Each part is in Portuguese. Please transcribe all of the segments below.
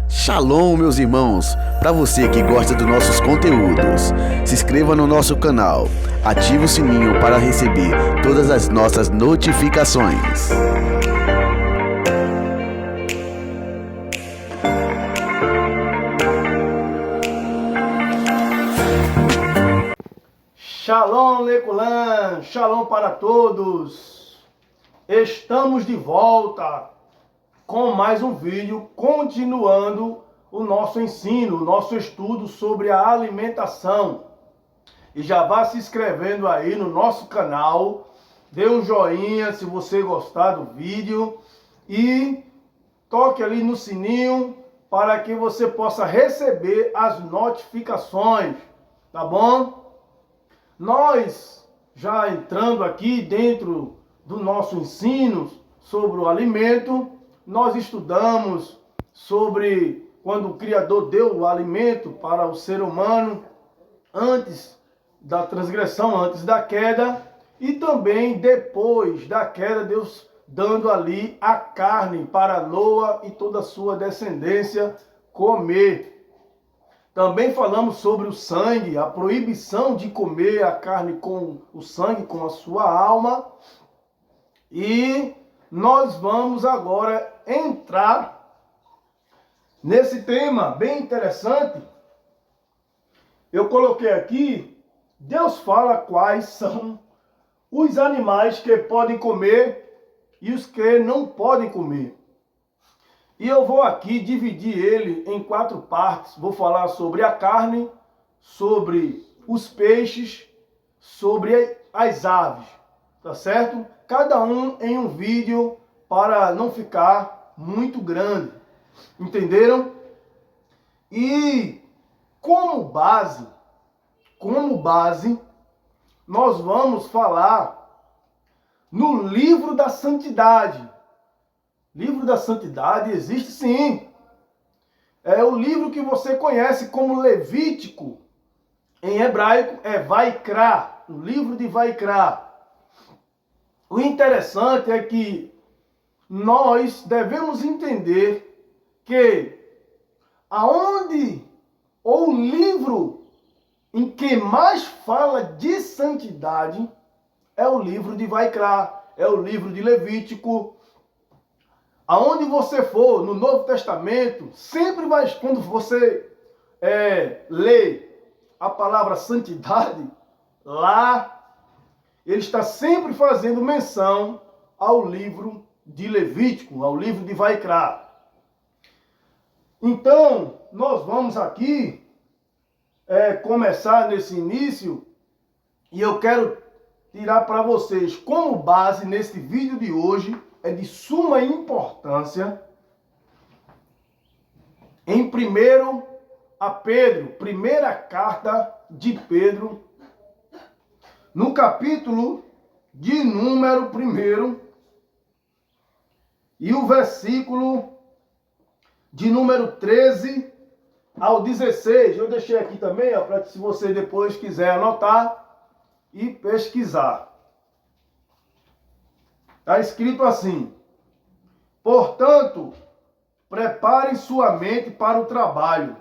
Shalom, meus irmãos! Para você que gosta dos nossos conteúdos, se inscreva no nosso canal, ative o sininho para receber todas as nossas notificações. Shalom, Leculan! Shalom para todos! Estamos de volta com mais um vídeo, continuando o nosso ensino, o nosso estudo sobre a alimentação. E já vá se inscrevendo aí no nosso canal, dê um joinha se você gostar do vídeo e toque ali no sininho para que você possa receber as notificações, tá bom? Nós já entrando aqui dentro do nosso ensino sobre o alimento, nós estudamos sobre quando o Criador deu o alimento para o ser humano antes da transgressão, antes da queda, e também depois da queda, Deus dando ali a carne para Noa e toda a sua descendência comer. Também falamos sobre o sangue, a proibição de comer a carne com o sangue, com a sua alma. E nós vamos agora entrar nesse tema bem interessante. Eu coloquei aqui, Deus fala quais são os animais que podem comer e os que não podem comer. E eu vou aqui dividir ele em 4 partes. Vou falar sobre a carne, sobre os peixes, sobre as aves, tá certo? Cada um em um vídeo para não ficar muito grande. Entenderam? E como base, nós vamos falar no livro da santidade. Livro da santidade existe sim. É o livro que você conhece como Levítico. Em hebraico é Vaikra, o livro de Vaikra. O interessante é que nós devemos entender que aonde ou o livro em que mais fala de santidade é o livro de Vaikra, é o livro de Levítico. Aonde você for no Novo Testamento, sempre vai, quando você lê a palavra santidade, lá ele está sempre fazendo menção ao livro de Levítico, ao livro de Vaikra. Então, nós vamos aqui começar nesse início, e eu quero tirar para vocês como base nesse vídeo de hoje, é de suma importância, em 1 a Pedro, primeira carta de Pedro, no capítulo de número 1, e o versículo de número 13 ao 16. Eu deixei aqui também, para se você depois quiser anotar e pesquisar. Está escrito assim: portanto, preparem sua mente para o trabalho,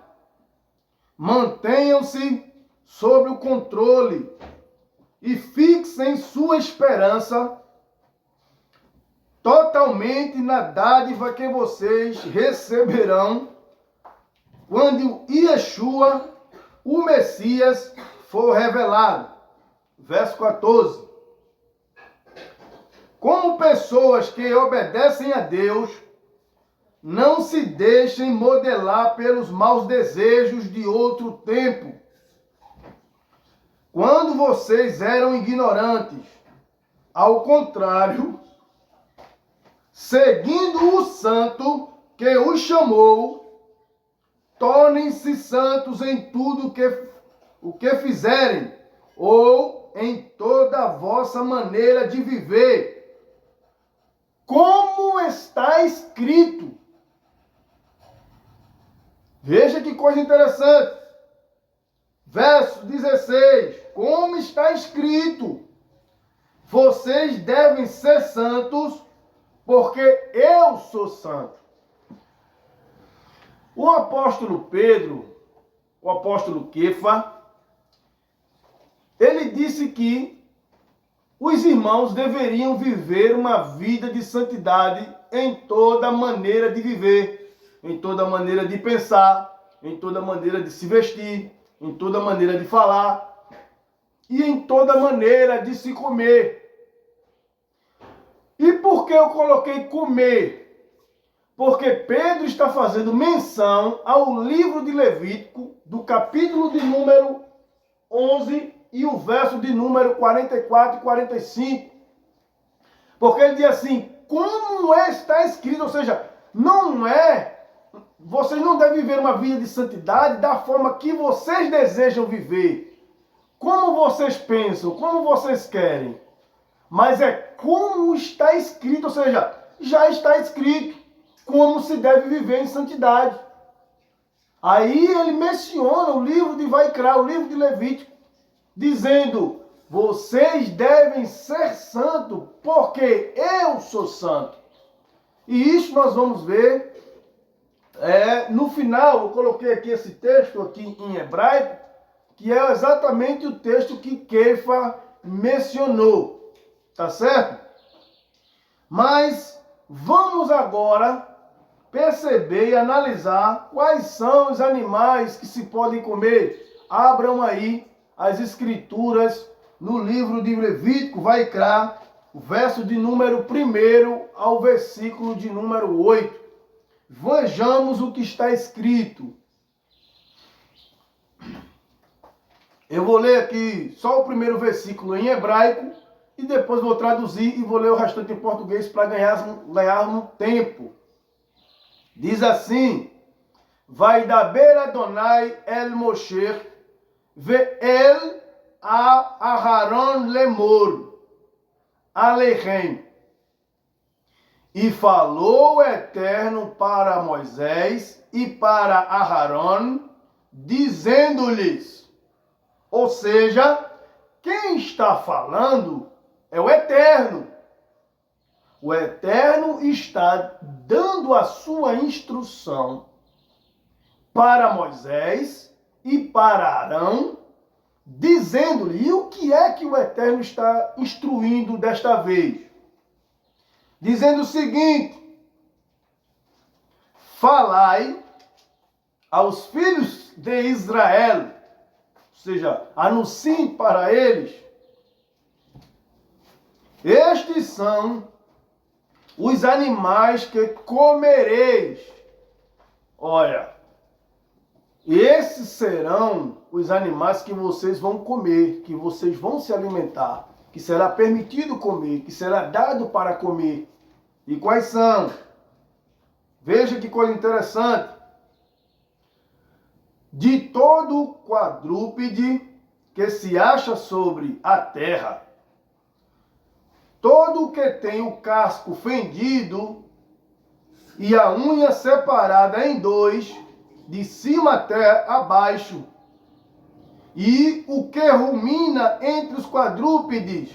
mantenham-se sob o controle e fixem sua esperança totalmente na dádiva que vocês receberão quando Yeshua, o Messias, for revelado. Verso 14. Como pessoas que obedecem a Deus, não se deixem modelar pelos maus desejos de outro tempo, quando vocês eram ignorantes. Ao contrário, seguindo o santo que os chamou, tornem-se santos em tudo o que fizerem, ou em toda a vossa maneira de viver, como está escrito. Veja que coisa interessante. Verso 16. Como está escrito: vocês devem ser santos, porque eu sou santo. O apóstolo Pedro, o apóstolo Kefa, ele disse que os irmãos deveriam viver uma vida de santidade em toda maneira de viver, em toda maneira de pensar, em toda maneira de se vestir, em toda maneira de falar e em toda maneira de se comer. E por que eu coloquei comer? Porque Pedro está fazendo menção ao livro de Levítico, do capítulo de número 11 e o verso de número 44 e 45. Porque ele diz assim, como está escrito, ou seja, vocês não devem viver uma vida de santidade da forma que vocês desejam viver, como vocês pensam, como vocês querem, mas é como está escrito, ou seja, já está escrito como se deve viver em santidade. Aí ele menciona o livro de Vaikra, o livro de Levítico, dizendo, vocês devem ser santos, porque eu sou santo. E isso nós vamos ver no final. Eu coloquei aqui esse texto aqui em hebraico, que é exatamente o texto que Kefa mencionou. Tá certo? Mas vamos agora perceber e analisar quais são os animais que se podem comer. Abram aí as escrituras no livro de Levítico, Vaikra, o verso de número 1 ao versículo de número 8. Vejamos o que está escrito. Eu vou ler aqui só o primeiro versículo em hebraico e depois vou traduzir e vou ler o restante em português para ganharmos tempo. Diz assim, Vaidaber Adonai el Moshe ve'el a Aharon lemor alechem. E falou o Eterno para Moisés e para Aharon, dizendo-lhes, ou seja, quem está falando é o Eterno. O Eterno está dando a sua instrução para Moisés e para Arão, dizendo-lhe, e o que é que o Eterno está instruindo desta vez? Dizendo o seguinte, falai aos filhos de Israel, ou seja, anunciem para eles, estes são os animais que comereis. Olha, esses serão os animais que vocês vão comer, que vocês vão se alimentar, que será permitido comer, que será dado para comer. E quais são? Veja que coisa interessante. De todo quadrúpede que se acha sobre a terra, todo que tem o casco fendido e a unha separada em dois, de cima até abaixo, e o que rumina entre os quadrúpedes,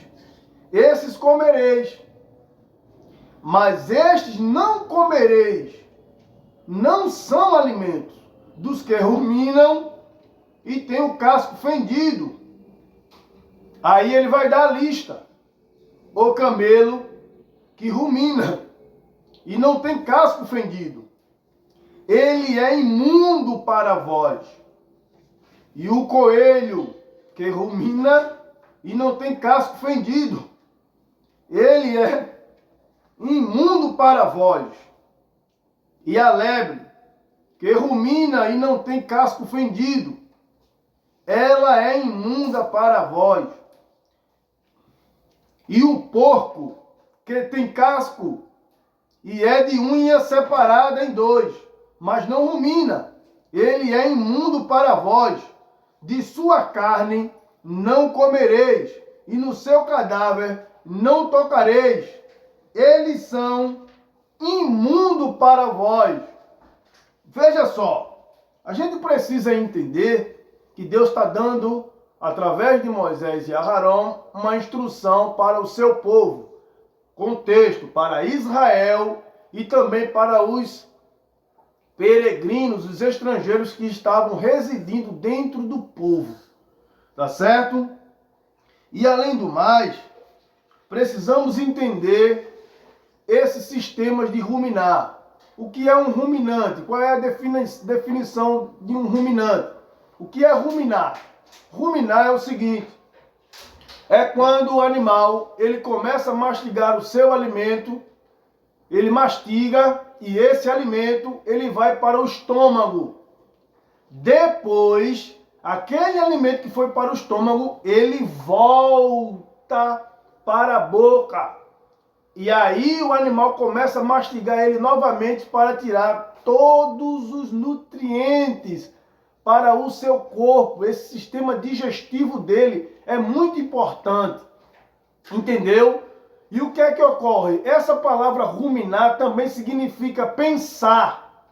esses comereis. Mas estes não comereis, não são alimentos dos que ruminam e tem o casco fendido. Aí ele vai dar a lista. O camelo que rumina e não tem casco fendido, ele é imundo para vós. E o coelho que rumina e não tem casco fendido, ele é imundo para vós. E a lebre que rumina e não tem casco fendido, ela é imunda para vós. E o porco que tem casco e é de unha separada em dois, mas não rumina, ele é imundo para vós. De sua carne não comereis, e no seu cadáver não tocareis. Eles são imundo para vós. Veja só, a gente precisa entender que Deus está dando, através de Moisés e Arão, uma instrução para o seu povo. Contexto, para Israel e também para os peregrinos, os estrangeiros que estavam residindo dentro do povo. Tá certo? E além do mais, precisamos entender esses sistemas de ruminar. O que é um ruminante? Qual é a definição de um ruminante? O que é ruminar? Ruminar é o seguinte: é quando o animal ele começa a mastigar o seu alimento, ele mastiga e esse alimento ele vai para o estômago. Depois, aquele alimento que foi para o estômago, ele volta para a boca. E aí o animal começa a mastigar ele novamente para tirar todos os nutrientes para o seu corpo. Esse sistema digestivo dele é muito importante. Entendeu? E o que é que ocorre? Essa palavra ruminar também significa pensar,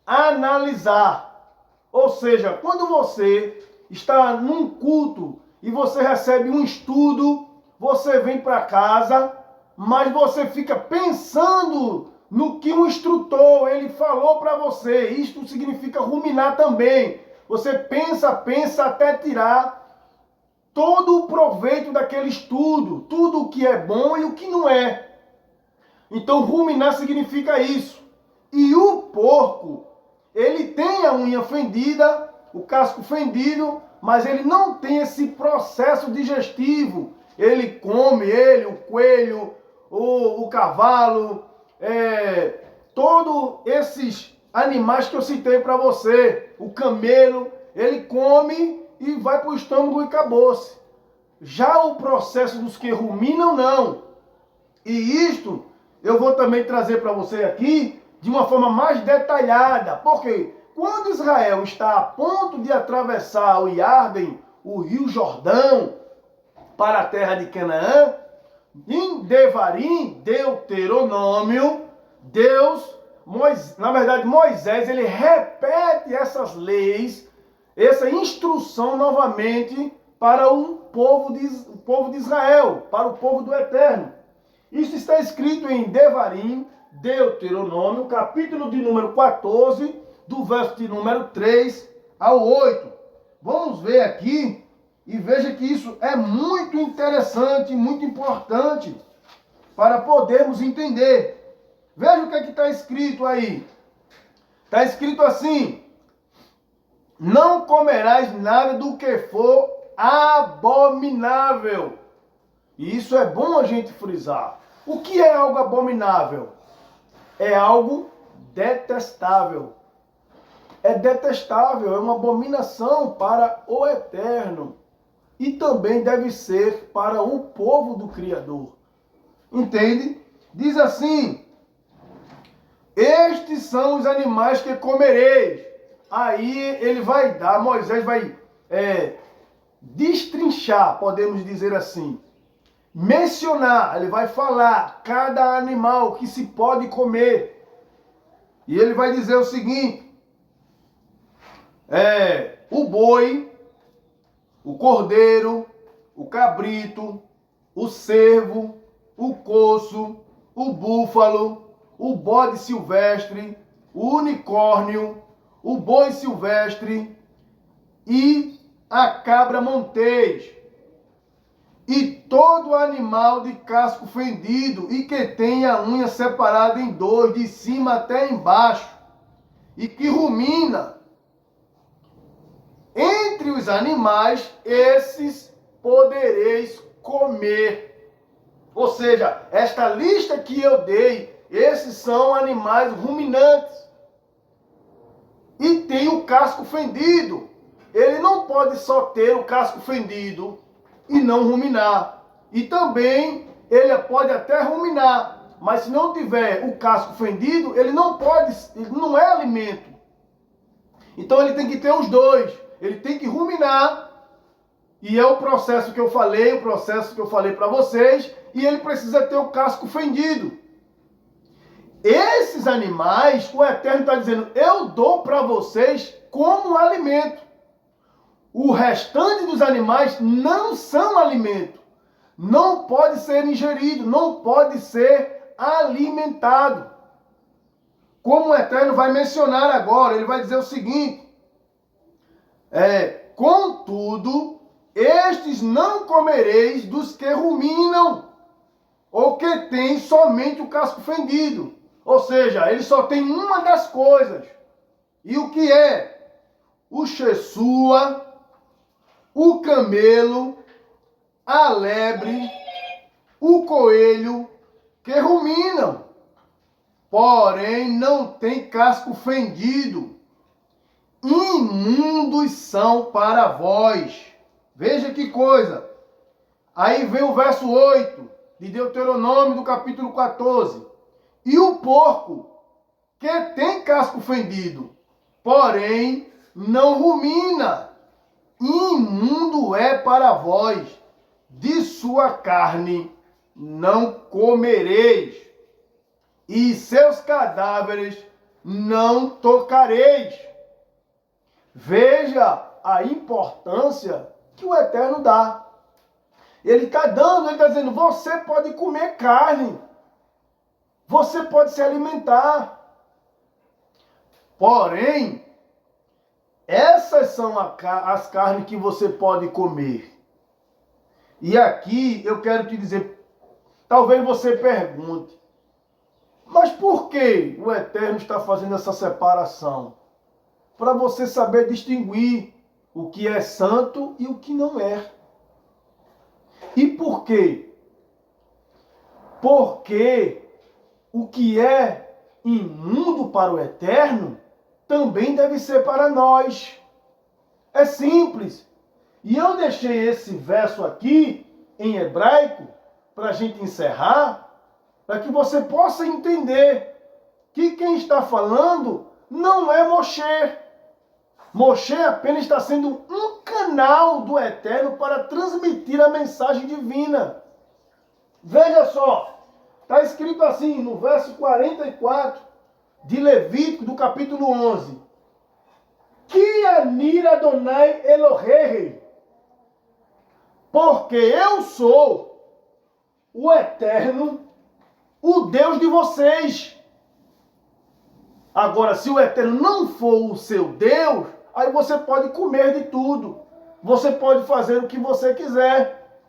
analisar. Ou seja, quando você está num culto e você recebe um estudo, você vem para casa, mas você fica pensando no que o instrutor ele falou para você. Isto significa ruminar também. Você pensa até tirar todo o proveito daquele estudo, tudo o que é bom e o que não é. Então ruminar significa isso. E o porco, ele tem a unha fendida, o casco fendido, mas ele não tem esse processo digestivo. Ele come, o coelho, o cavalo, todos esses animais que eu citei para você, o camelo, ele come e vai para o estômago e acabou-se. Já o processo dos que ruminam, não. E isto eu vou também trazer para você aqui de uma forma mais detalhada. Porque quando Israel está a ponto de atravessar o Iarden, o Rio Jordão, para a terra de Canaã, em Devarim, Deuteronômio, Moisés, ele repete essas leis, essa instrução novamente para o povo de Israel, para o povo do Eterno. Isso está escrito em Devarim, Deuteronômio, capítulo de número 14, do verso de número 3 ao 8. Vamos ver aqui e veja que isso é muito interessante, muito importante para podermos entender. Veja o que está escrito aí. Está escrito assim: não comerás nada do que for abominável. E isso é bom a gente frisar. O que é algo abominável? É algo detestável. É detestável, é uma abominação para o Eterno. E também deve ser para o povo do Criador. Entende? Diz assim: estes são os animais que comereis. Aí ele vai dar, Moisés vai destrinchar, podemos dizer assim. Mencionar, ele vai falar cada animal que se pode comer. E ele vai dizer o seguinte: o boi, o cordeiro, o cabrito, o cervo, o coço, o búfalo, o bode silvestre, o unicórnio, o boi silvestre e a cabra montês. E todo animal de casco fendido e que tenha a unha separada em dois, de cima até embaixo, e que rumina. Entre os animais, esses podereis comer. Ou seja, esta lista que eu dei, esses são animais ruminantes. E tem o casco fendido. Ele não pode só ter o casco fendido e não ruminar. E também ele pode até ruminar, mas se não tiver o casco fendido, ele não pode, ele não é alimento. Então ele tem que ter os dois. Ele tem que ruminar, e é o processo que eu falei, para vocês, e ele precisa ter o casco fendido. Esses animais, o Eterno está dizendo, eu dou para vocês como alimento. O restante dos animais não são alimento. Não pode ser ingerido, não pode ser alimentado. como o Eterno vai mencionar agora, ele vai dizer o seguinte: contudo, estes não comereis dos que ruminam, ou que têm somente o casco fendido. Ou seja, ele só tem uma das coisas. E o que é? O chessua, o camelo, a lebre, o coelho, que ruminam, porém não tem casco fendido. Imundos são para vós. Veja que coisa. Aí vem o verso 8 de Deuteronômio, do capítulo 14. E o porco, que tem casco fendido, porém não rumina, imundo é para vós, de sua carne não comereis, e seus cadáveres não tocareis. Veja a importância que o Eterno dá. Ele está dizendo, você pode comer carne, você pode se alimentar, porém, essas são as carnes que você pode comer. E aqui eu quero te dizer, talvez você pergunte, mas por que o Eterno está fazendo essa separação? Para você saber distinguir o que é santo e o que não é. E por quê? Porque o que é imundo para o Eterno também deve ser para nós. É simples. E eu deixei esse verso aqui em hebraico para a gente encerrar, para que você possa entender que quem está falando não é Moshe. Moshe apenas está sendo um canal do Eterno para transmitir a mensagem divina. Veja só, está escrito assim no verso 44 de Levítico, do capítulo 11. Que anira Adonai Elohei, porque eu sou o Eterno, o Deus de vocês. Agora, se o Eterno não for o seu Deus, aí você pode comer de tudo. Você pode fazer o que você quiser.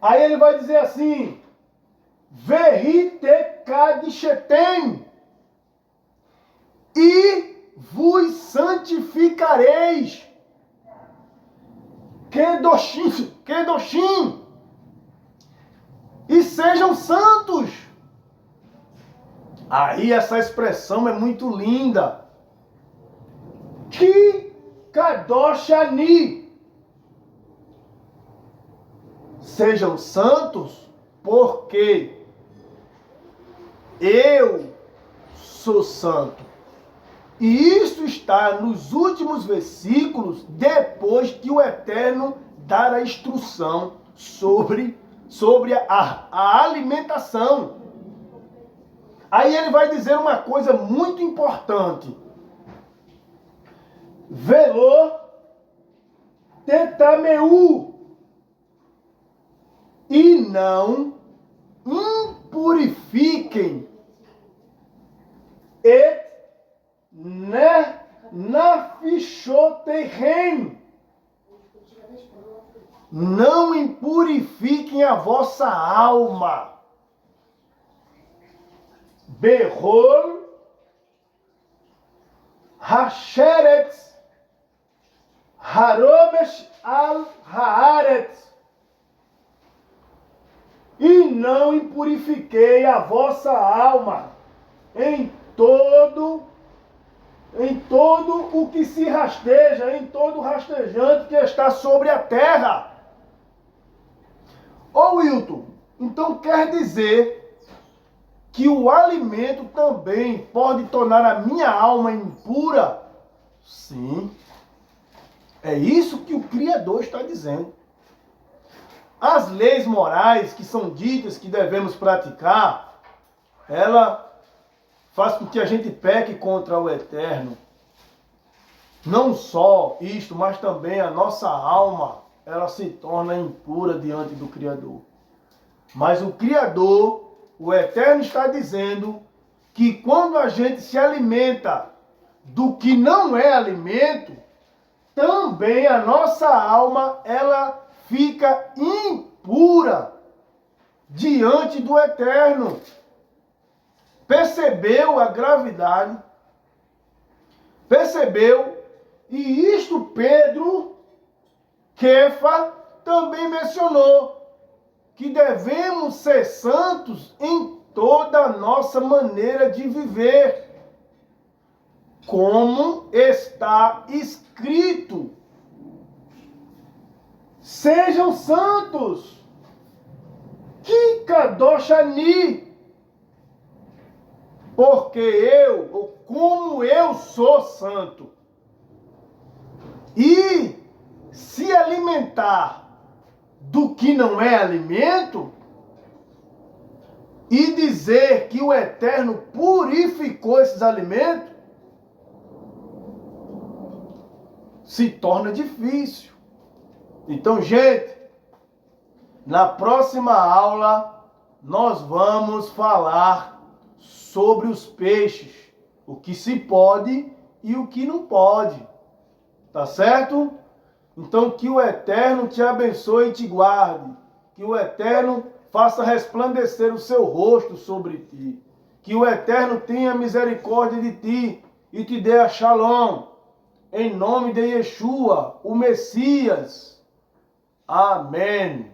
Aí ele vai dizer assim, Verritekadishetem, e vos santificareis. Kedoshim, e sejam santos. Aí essa expressão é muito linda. Ki kadoshani. Sejam santos, porque eu sou santo. E isso está nos últimos versículos, depois que o Eterno dar a instrução sobre a alimentação. Aí ele vai dizer uma coisa muito importante. Velo tetameu, e não impurifiquem et nafishotehem, não impurifiquem a vossa alma. Behol Hasheretz Haromesh al Haaretz, e não impurifiquei a vossa alma em todo o que se rasteja, em todo o rastejante que está sobre a terra. Ô Wilton, então quer dizer que o alimento também pode tornar a minha alma impura? Sim. É isso que o Criador está dizendo. As leis morais que são ditas que devemos praticar, ela faz com que a gente peque contra o Eterno. Não só isto, mas também a nossa alma, ela se torna impura diante do Criador. Mas o Criador, o Eterno, está dizendo que quando a gente se alimenta do que não é alimento, também a nossa alma ela fica impura diante do Eterno. Percebeu a gravidade? Percebeu? E isto Pedro, Kefa, também mencionou, que devemos ser santos em toda a nossa maneira de viver, como está escrito. Sejam santos, que kadoshani, porque eu, ou como eu sou santo. E se alimentar do que não é alimento, e dizer que o Eterno purificou esses alimentos, se torna difícil. Então, gente, na próxima aula nós vamos falar sobre os peixes, o que se pode e o que não pode. Tá certo? Então, que o Eterno te abençoe e te guarde. Que o Eterno faça resplandecer o seu rosto sobre ti. Que o Eterno tenha misericórdia de ti e te dê a Shalom. Em nome de Yeshua, o Messias. Amém.